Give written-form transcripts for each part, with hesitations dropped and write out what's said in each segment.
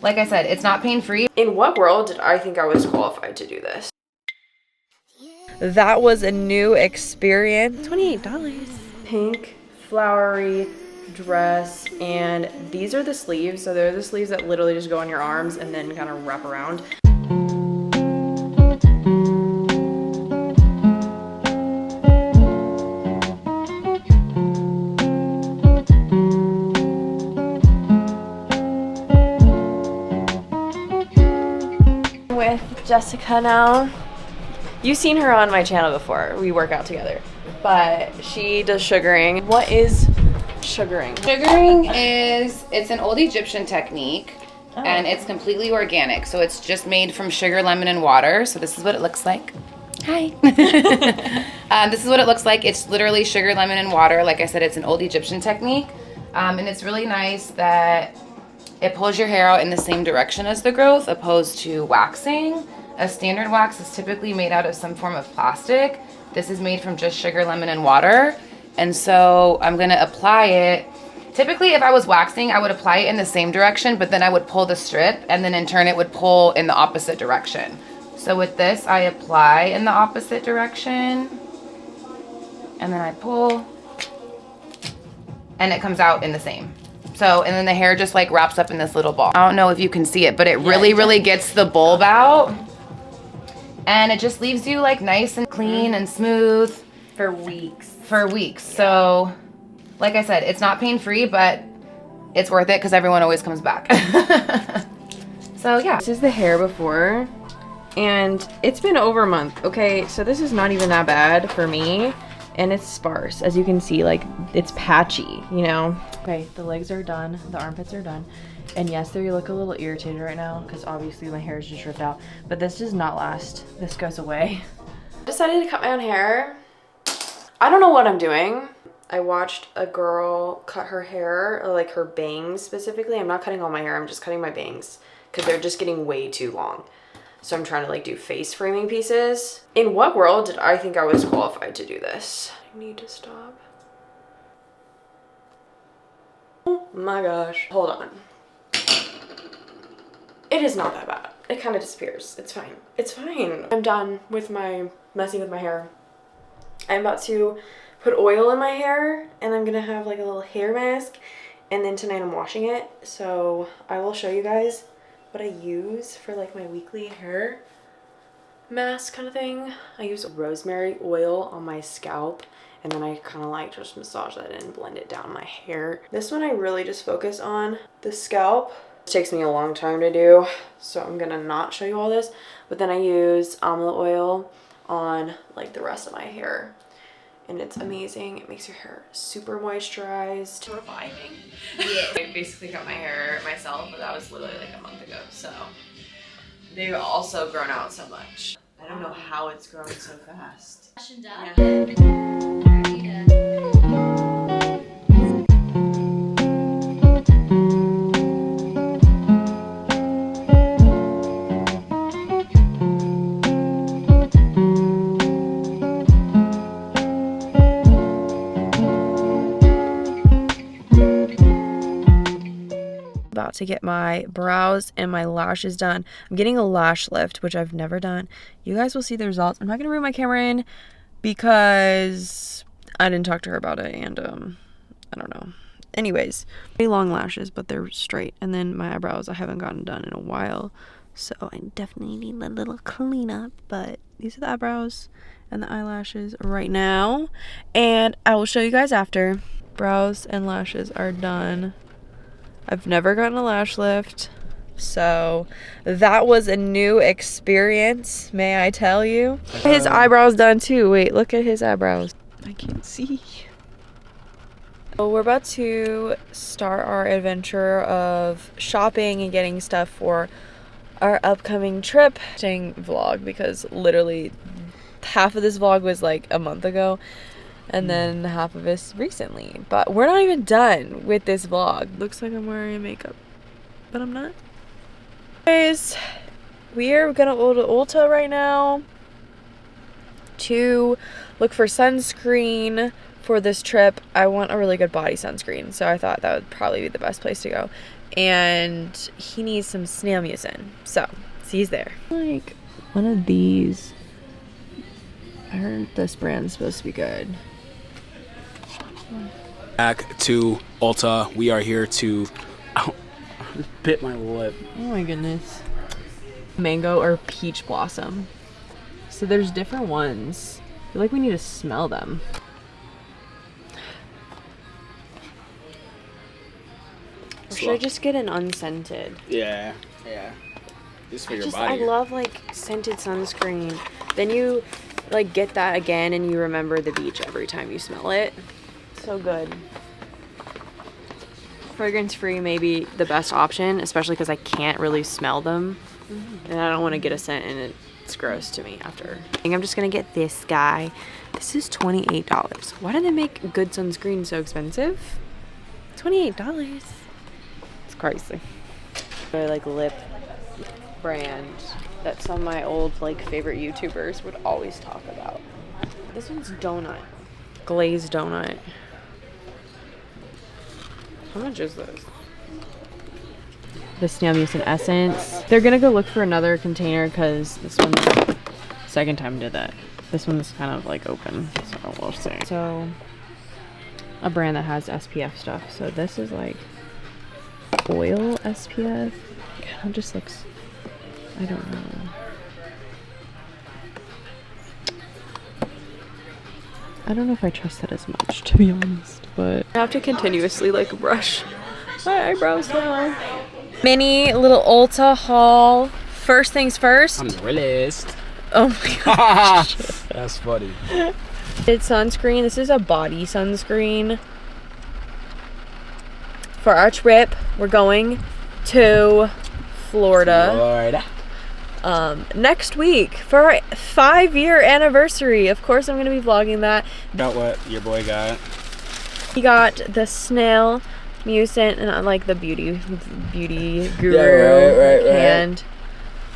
like I said, it's not pain-free. In what world did I think I was qualified to do this? That was a new experience. $28. Pink, flowery dress, and these are the sleeves. So they're the sleeves that literally just go on your arms and then kind of wrap around. With Jessica now. You've seen her on my channel before. We work out together. But she does sugaring. What is sugaring? Sugaring it's an old Egyptian technique, and it's completely organic. So it's just made from sugar, lemon, and water. So this is what it looks like. Hi. This is what it looks like. It's literally sugar, lemon, and water. Like I said, it's an old Egyptian technique. And it's really nice that it pulls your hair out in the same direction as the growth, opposed to waxing. A standard wax is typically made out of some form of plastic. This is made from just sugar, lemon, and water. And so I'm gonna apply it. Typically, if I was waxing, I would apply it in the same direction, but then I would pull the strip, and then in turn it would pull in the opposite direction. So with this, I apply in the opposite direction, and then I pull, and it comes out in the same. So, and then the hair just like wraps up in this little ball. I don't know if you can see it, but it really gets the bulb out. And it just leaves you like nice and clean and smooth. For weeks. For weeks. Yeah. So, like I said, it's not pain-free, but it's worth it because everyone always comes back. So, yeah. This is the hair before, and it's been over a month. Okay, so this is not even that bad for me, and it's sparse. As you can see, like, it's patchy, you know? Okay, the legs are done. The armpits are done. And yes, they look a little irritated right now because obviously my hair is just ripped out. But this does not last. This goes away. I decided to cut my own hair. I don't know what I'm doing. I watched a girl cut her hair, or like her bangs specifically. I'm not cutting all my hair. I'm just cutting my bangs because they're just getting way too long. So I'm trying to like do face framing pieces. In what world did I think I was qualified to do this? I need to stop. Oh my gosh. Hold on. It is not that bad. It kind of disappears. It's fine. It's fine. I'm done with my messing with my hair. I'm about to put oil in my hair, and I'm gonna have like a little hair mask, and then tonight I'm washing it. So I will show you guys what I use for like my weekly hair mask kind of thing. I use rosemary oil on my scalp, and then I kind of like just massage that in and blend it down my hair. This one I really just focus on the scalp. It takes me a long time to do, so I'm gonna not show you all this, but then I use almond oil on like the rest of my hair, and it's amazing. It makes your hair super moisturized. Reviving. Yeah. I basically cut my hair myself, but that was literally like a month ago, so they've also grown out so much. I don't know how it's grown so fast. Yeah. About to get my brows and my lashes done. I'm getting a lash lift, which I've never done. You guys will see the results. I'm not gonna bring my camera in because I didn't talk to her about it, and I don't know. Anyways, pretty long lashes, but they're straight. And then my eyebrows I haven't gotten done in a while, so I definitely need a little cleanup. But these are the eyebrows and the eyelashes right now, and I will show you guys after. Brows and lashes are done. I've never gotten a lash lift, so that was a new experience, may I tell you. His eyebrows done too. Wait, look at his eyebrows. I can't see. So we're about to start our adventure of shopping and getting stuff for our upcoming trip. Vlog, because literally half of this vlog was like a month ago, and then half of this recently. But we're not even done with this vlog. Looks like I'm wearing makeup, but I'm not. Anyways, we are gonna go to Ulta right now to look for sunscreen for this trip. I want a really good body sunscreen, so I thought that would probably be the best place to go. and he needs some snail mucin. So, he's there. Like one of these. I heard this brand's supposed to be good. Back to Ulta. We are here to bit my lip. Oh my goodness. Mango or peach blossom. So there's different ones. I feel like we need to smell them. Or should I just get an unscented? Yeah. Just for your I body. love like scented sunscreen. Then you like get that again and you remember the beach every time you smell it. So good. Fragrance free may be the best option, especially because I can't really smell them. And I don't want to get a scent and it's gross to me after. I think I'm just going to get this guy. This is $28. Why do they make good sunscreen so expensive? $28. It's crazy. I like lip brand that some of my old like favorite YouTubers would always talk about. This one's donut. Glazed donut. How much is this? The snail mucin essence. They're gonna go look for another container because this one's second time did that. This one's kind of like open, so we'll see. So a brand that has SPF stuff. So this is like oil SPF. It just looks, I don't know. I don't know if I trust that as much, to be honest, but I have to continuously like brush my eyebrows now. Mini little Ulta haul. First things first. I'm the realist. Oh my gosh. That's funny. It's sunscreen. This is a body sunscreen. For our trip, we're going to Florida. Next week for our 5-year anniversary. Of course, I'm going to be vlogging that. About what your boy got? He got the snail mucin and I like the beauty guru hand.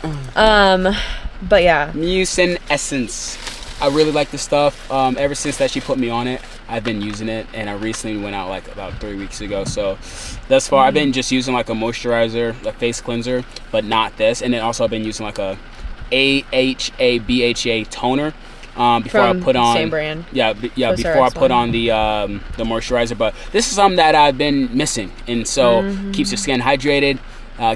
But yeah, Mucin essence. I really like the stuff. Ever since that she put me on it, I've been using it, and I recently went out like about 3 weeks ago. So thus far, I've been just using like a moisturizer, a face cleanser, but not this. And then also I've been using like a AHA BHA toner before I put on same brand. Before I put on the moisturizer. But this is something that I've been missing, and so keeps your skin hydrated,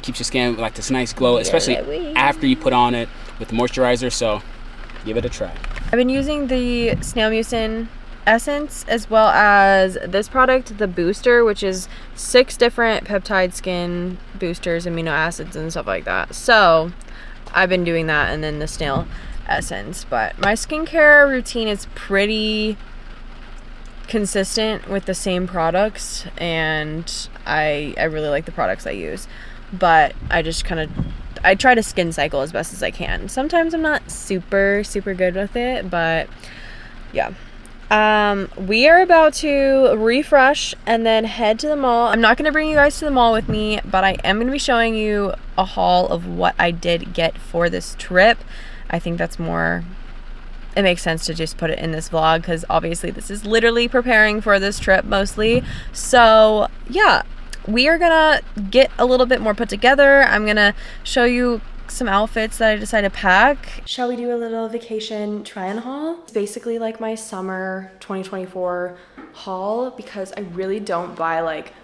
keeps your skin like this nice glow, especially after you put on it with the moisturizer. So give it a try. I've been using the snail mucin essence as well as this product, the booster, which is 6 different peptide skin boosters, amino acids and stuff like that. So I've been doing that, and then the snail essence. But my skincare routine is pretty consistent with the same products, and I really like the products I use. But I just I try to skin cycle as best as I can. Sometimes I'm not super good with it, but yeah. We are about to refresh and then head to the mall. I'm not going to bring you guys to the mall with me, but I am going to be showing you a haul of what I did get for this trip. I think that's more, it makes sense to just put it in this vlog because obviously this is literally preparing for this trip mostly. So yeah, we are gonna get a little bit more put together. I'm gonna show you some outfits that I decided to pack. Shall we do a little vacation try-on haul? It's basically like my summer 2024 haul because I really don't buy like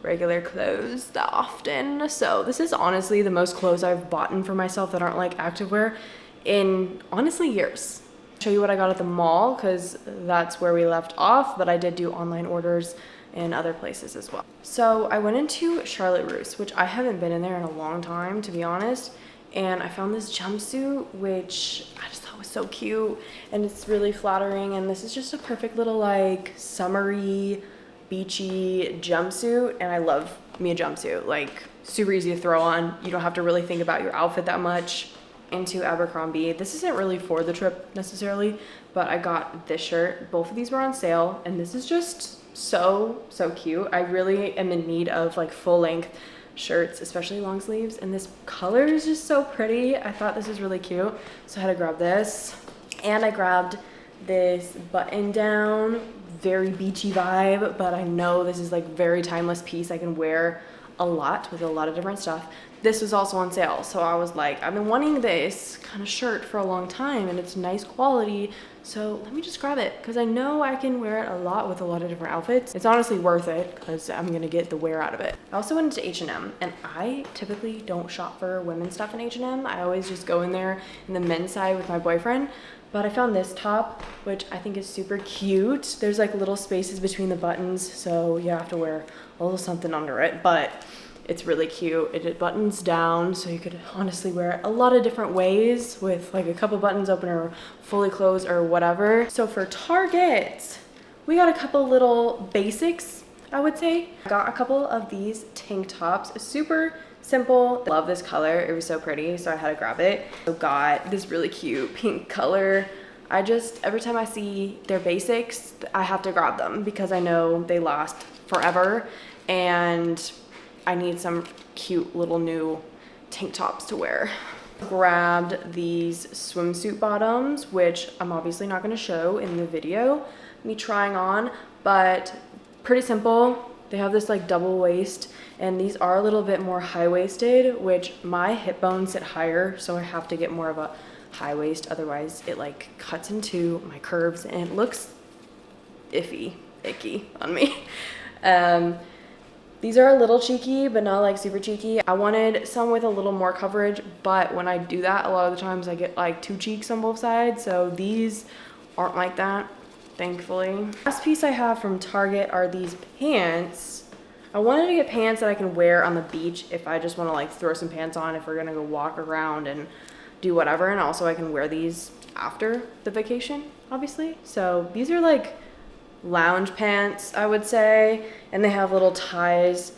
regular clothes that often. So this is honestly the most clothes I've bought for myself that aren't like activewear in honestly years. Show you what I got at the mall because that's where we left off, but I did do online orders in other places as well. So I went into Charlotte Russe, which I haven't been in there in a long time, to be honest. And I found this jumpsuit, which I just thought was so cute, and it's really flattering. And this is just a perfect little like summery, beachy jumpsuit. And I love me a jumpsuit, like super easy to throw on. You don't have to really think about your outfit that much. Into Abercrombie. This isn't really for the trip necessarily, but I got this shirt. Both of these were on sale, and this is just so cute. I really am in need of like full length shirts, especially long sleeves, and this color is just so pretty. I thought this was really cute, so I had to grab this. And I grabbed this button down, very beachy vibe, but I know this is like very timeless piece I can wear a lot with a lot of different stuff. This was also on sale, so I was like, I've been wanting this kind of shirt for a long time and it's nice quality, so let me just grab it because I know I can wear it a lot with a lot of different outfits. It's honestly worth it because I'm gonna get the wear out of it. I also went into H&M, and I typically don't shop for women's stuff in H&M. I always just go in there in the men's side with my boyfriend. But I found this top, which I think is super cute. There's like little spaces between the buttons, so you have to wear a little something under it, but it's really cute. It buttons down, so you could honestly wear it a lot of different ways with like a couple buttons open or fully closed or whatever. So for Target, we got a couple little basics, I would say. I got a couple of these tank tops, super simple. Love this color, it was so pretty, so I had to grab it. So got this really cute pink color. Every time I see their basics, I have to grab them because I know they last forever, and I need some cute little new tank tops to wear. Grabbed these swimsuit bottoms, which I'm obviously not gonna show in the video, me trying on, but pretty simple. They have this like double waist, and these are a little bit more high-waisted, which my hip bones sit higher, so I have to get more of a high waist, otherwise it like cuts into my curves and it looks icky on me. These are a little cheeky, but not like super cheeky. I wanted some with a little more coverage, but when I do that, a lot of the times I get like two cheeks on both sides, so these aren't like that, thankfully. Last piece I have from Target are these pants. I wanted to get pants that I can wear on the beach if I just want to like throw some pants on if we're gonna go walk around and do whatever, and also I can wear these after the vacation, obviously. So these are like lounge pants, I would say, and they have little ties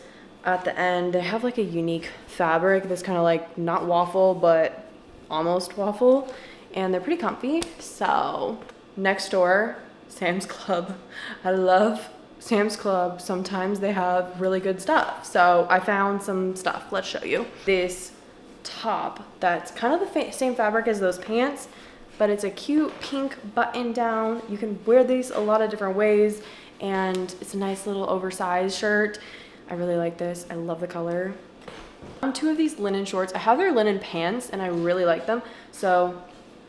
at the end. They have like a unique fabric that's kind of like not waffle but almost waffle, and they're pretty comfy. So next door, Sam's Club. I love Sam's Club. Sometimes they have really good stuff, so I found some stuff. Let's show you this top that's kind of the same fabric as those pants, but it's a cute pink button down. You can wear these a lot of different ways, and it's a nice little oversized shirt. I really like this. I love the color. Two of these linen shorts. I have their linen pants and I really like them. So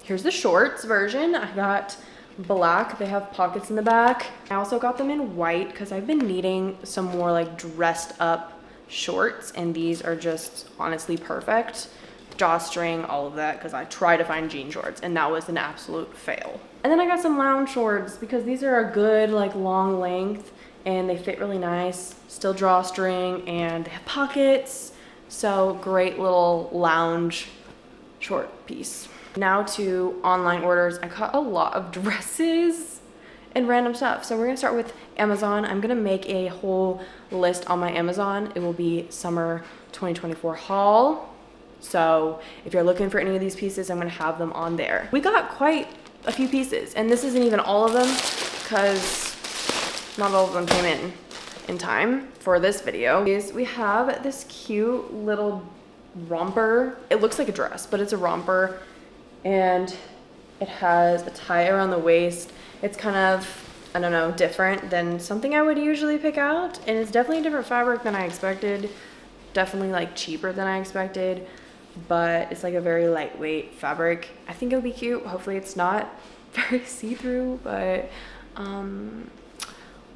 here's the shorts version. I got black. They have pockets in the back. I also got them in white because I've been needing some more like dressed up shorts, and these are just honestly perfect. Drawstring, all of that, because I tried to find jean shorts and that was an absolute fail. And then I got some lounge shorts because these are a good like long length and they fit really nice, still drawstring, and they have pockets, so great little lounge short piece. Now to online orders. I got a lot of dresses and random stuff, so we're gonna start with Amazon. I'm gonna make a whole list on my Amazon. It will be summer 2024 haul. So if you're looking for any of these pieces, I'm gonna have them on there. We got quite a few pieces, and this isn't even all of them because not all of them came in time for this video. We have this cute little romper. It looks like a dress, but it's a romper, and it has a tie around the waist. It's kind of, I don't know, different than something I would usually pick out, and it's definitely a different fabric than I expected. Definitely like cheaper than I expected, but it's like a very lightweight fabric. I think it'll be cute. Hopefully it's not very see-through, but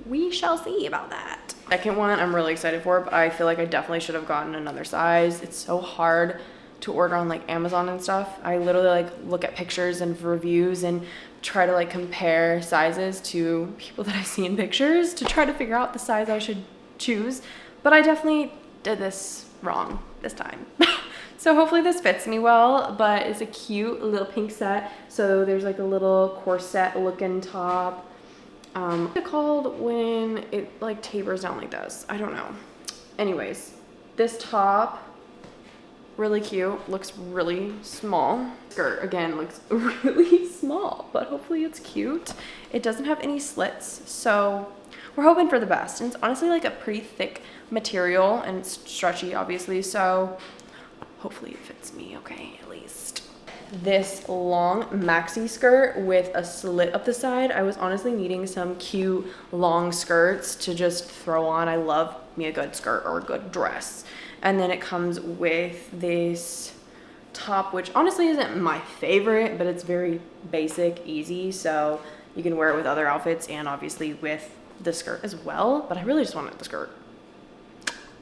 we shall see about that. Second one I'm really excited for, but I feel like I definitely should have gotten another size. It's so hard to order on like Amazon and stuff. I literally like look at pictures and reviews and try to like compare sizes to people that I see in pictures to try to figure out the size I should choose, but I definitely did this wrong this time. So hopefully this fits me well, but it's a cute little pink set. So there's like a little corset looking top. What's it called when it like tapers down like this? I don't know. Anyways, this top, really cute, looks really small. Skirt, again, looks really small, but hopefully it's cute. It doesn't have any slits, so we're hoping for the best. And it's honestly like a pretty thick material, and it's stretchy, obviously, so hopefully it fits me okay, at least. This long maxi skirt with a slit up the side. I was honestly needing some cute long skirts to just throw on. I love me a good skirt or a good dress. And then it comes with this top, which honestly isn't my favorite, but it's very basic, easy, so you can wear it with other outfits and obviously with the skirt as well. But I really just wanted the skirt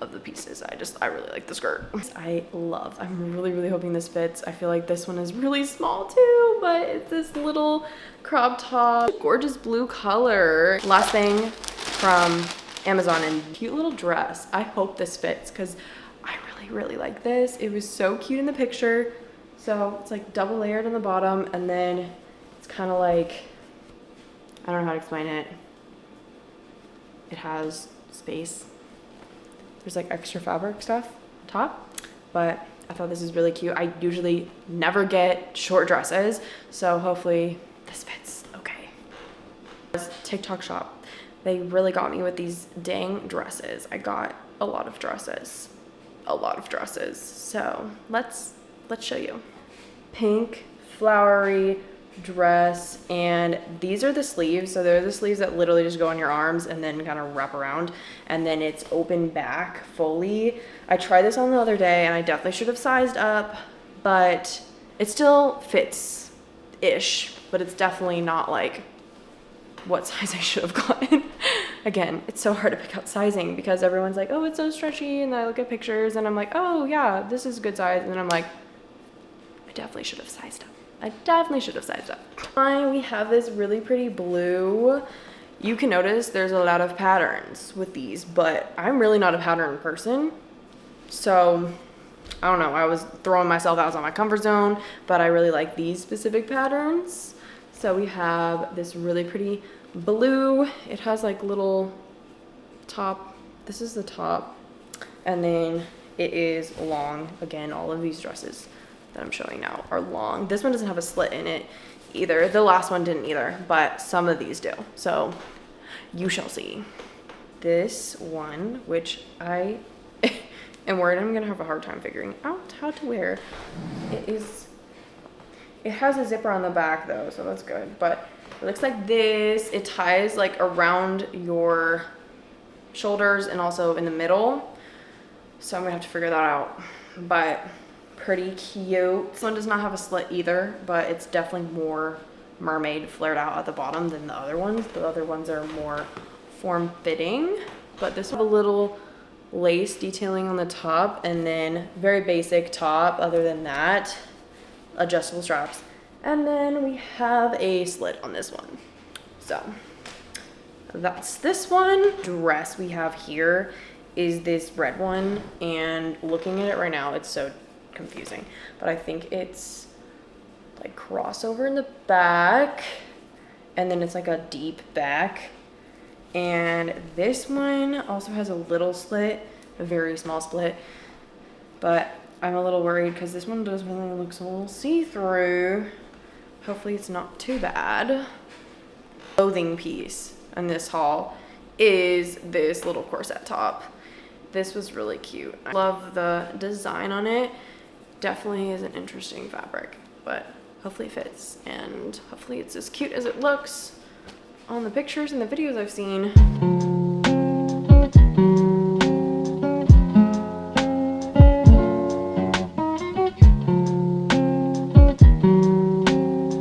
of the pieces. I really like the skirt. I'm really hoping this fits. I feel like this one is really small too, but it's this little crop top, gorgeous blue color. Last thing from Amazon, and cute little dress. I hope this fits because I really like this. It was so cute in the picture. So it's like double layered on the bottom, and then it's kind of like, I don't know how to explain it. It has space. There's like extra fabric stuff on top, but I thought this is really cute. I usually never get short dresses, so hopefully this fits okay. TikTok shop. They really got me with these dang dresses. I got a lot of dresses. So let's show you. Pink, flowery dress, and these are the sleeves. So they're the sleeves that literally just go on your arms and then kind of wrap around, and then it's open back fully. I tried this on the other day and I definitely should have sized up, but it still fits ish, but it's definitely not like what size I should have gotten. Again, it's so hard to pick out sizing because everyone's like, oh, it's so stretchy, and I look at pictures and I'm like, oh yeah, this is good size, and then I'm like, I definitely should have sized up. We have this really pretty blue. You can notice there's a lot of patterns with these, but I'm really not a pattern person. So I don't know, I was throwing myself out of my comfort zone, but I really like these specific patterns. So we have this really pretty blue. It has like little top. This is the top, and then it is long. Again, all of these dresses that I'm showing now are long. This one doesn't have a slit in it either. The last one didn't either, but some of these do. So you shall see. This one, which I am worried I'm gonna have a hard time figuring out how to wear. It has a zipper on the back though, so that's good. But it looks like this. It ties like around your shoulders and also in the middle. So I'm gonna have to figure that out. But pretty cute. This one does not have a slit either, but it's definitely more mermaid flared out at the bottom than the other ones. The other ones are more form-fitting, but this one has a little lace detailing on the top, and then very basic top. Other than that, adjustable straps, and then we have a slit on this one. So that's this one. Dress we have here is this red one, and looking at it right now, it's so confusing, but I think it's like crossover in the back, and then it's like a deep back. And this one also has a little slit, a very small split, but I'm a little worried because this one does really look a little see-through. Hopefully it's not too bad. Clothing piece in this haul is this little corset top. This was really cute. I love the design on it. Definitely is an interesting fabric, but hopefully it fits, and hopefully it's as cute as it looks on the pictures and the videos I've seen.